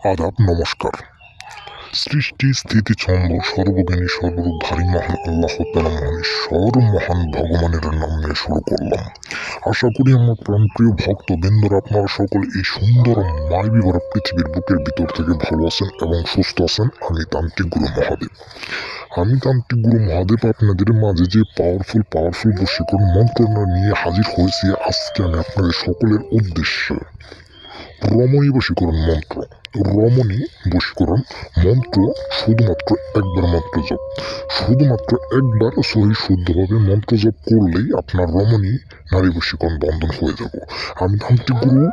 আদাব, নমস্কার। সৃষ্টি স্থিতি ছন্দ সর্বজ্ঞানী সর্বরূপ ভারী মহান আল্লাহ তাআলা মহানেশ্বর মহান ভগবানের নাম নিয়ে শুরু করলাম। আশা করি আমার প্রাণপ্রিয় ভক্ত বৃন্দরা আপনারা সকল এই সুন্দর মায়াবী ভরা পৃথিবীর বুকের ভিতর থেকে ভালো আছেন এবং সুস্থ আছেন। আমি তান্ত্রিক গুরু মহাদেব আপনাদের মাঝে যে পাওয়ারফুল বশীকরণ মন্ত্র নিয়ে হাজির হয়েছি। আজকে আমি আপনাদের সকলের উদ্দেশ্যে রমণী বশীকরণ মন্ত্র শুধুমাত্র একবার মন্ত্র জপ, শুধুমাত্র একবার সহি শুদ্ধভাবে মন্ত্র জপ করলেই আপনার রমণী নারী বশীকরণ বন্ধন হয়ে যাব। আমি তান্ত্রিক গুরু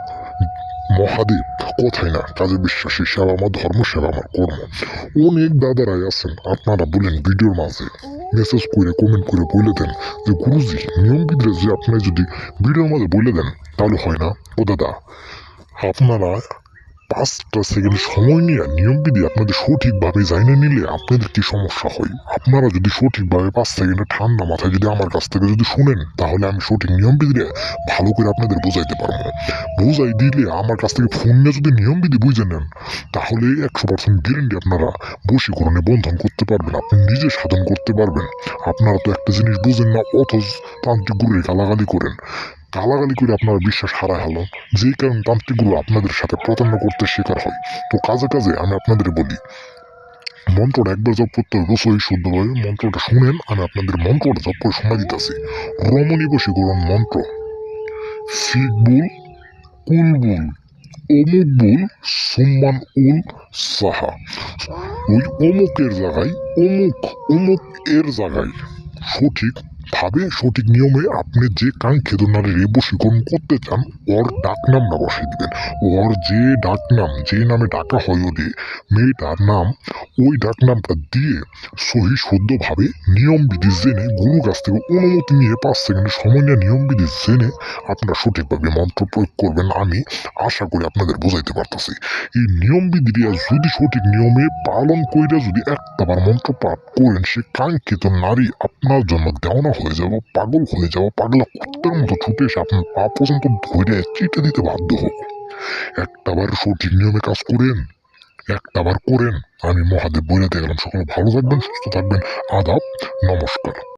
মহাদেব কথাই না কাজে বিশ্বাসী, সেবা আমার ধর্ম, সেবা আমার কর্ম। অনেক দাদারাই আছেন, আপনারা বলেন ভিডিওর মাঝে মেসেজ করে কমেন্ট করে বলে দেন যে গুরুজি নিয়ম বিধি যে আপনি যদি ভিডিওর মাঝে বলে দেন তাহলে হয় না। ও দাদা, আপনারা 5টা সেকেন্ড সময় নিয়ে নিয়মবিধি আপনাদের সঠিকভাবে জানিয়ে নিলে আপনাদের কি সমস্যা হয়? আপনারা যদি সঠিকভাবে 5 সেকেন্ডে ঠান্ডা মাথায় যদি আমার কাছ থেকে যদি শুনেন, তাহলে আমি সঠিক নিয়মবিধি ভালো করে আপনাদের বোঝাইতে পারবো। বোঝাই দিলে আমার কাছ থেকে ফোন নিয়ে যদি নিয়মবিধি বুঝে নেন, তাহলে 100% গ্যারেন্টি আপনারা বশীকরণে বন্ধন করতে পারবেন, আপনি নিজে সাধন করতে পারবেন। আপনারা তো একটা জিনিস বুঝেন না, অথচ তান্ত্রিক গুরুরে গালাগালি করেন। গালাগালি করে আপনারা বিশ্বাস হারায় হলো, যেই কারণে তান্ত্রিকগুলো আপনাদের সাথে প্রতারণা করতে শিকার হয়। তো কাজে আমি আপনাদের বলি, মন্ত্রটা একবার জপ করতে হবে সহি শুদ্ধভাবে। মন্ত্রটা শুনেন, আমি আপনাদের মন্ত্রটা জপ করে শোনা দিতেছি। রমণী বশীকরণ মন্ত্র। শিখবুল কুলবুল অমুক বুল সুম্মান উল সাহা। ওই অমুকের জায়গায় অমুক এর জায়গায় সঠিক নিয়মে আপনি যে কাঙ্ক্ষিত নারীর বশীকরণ করতে চান, ওর ডাক নামটা বসিয়ে দিবেন। ওর যে ডাক নাম, যে নামে ডাকা হয় ওরে মেয়েটার নাম, ওই ডাক নামটা দিয়ে সহি শুদ্ধভাবে নিয়মবিধি জেনে গুরুর কাছ থেকে অনুমতি নিয়ে 5 সেকেন্ড সময় নিয়ে নিয়মবিধি জেনে আপনারা সঠিকভাবে মন্ত্র প্রয়োগ করবেন। আমি আশা করি আপনাদের বোঝাইতে পারতেছি। এই নিয়মবিধি যদি সঠিক নিয়মে পালন করে যদি একটাবার মন্ত্র পাঠ করেন, সে কাঙ্ক্ষিত নারী আপনার জন্য দেওয়ানা হয়ে যাব, পাগল হয়ে যাব, পাগলা কুত্তার মতো ছুটে এসে আপনার পা পর্যন্ত ধরে চিটে দিতে বাধ্য হব। একটাবার সঠিক নিয়মে কাজ করেন, একটাবার করেন। আমি মহাদেব বলে গেলাম। সকলে ভালো থাকবেন, সুস্থ থাকবেন। আদাব, নমস্কার।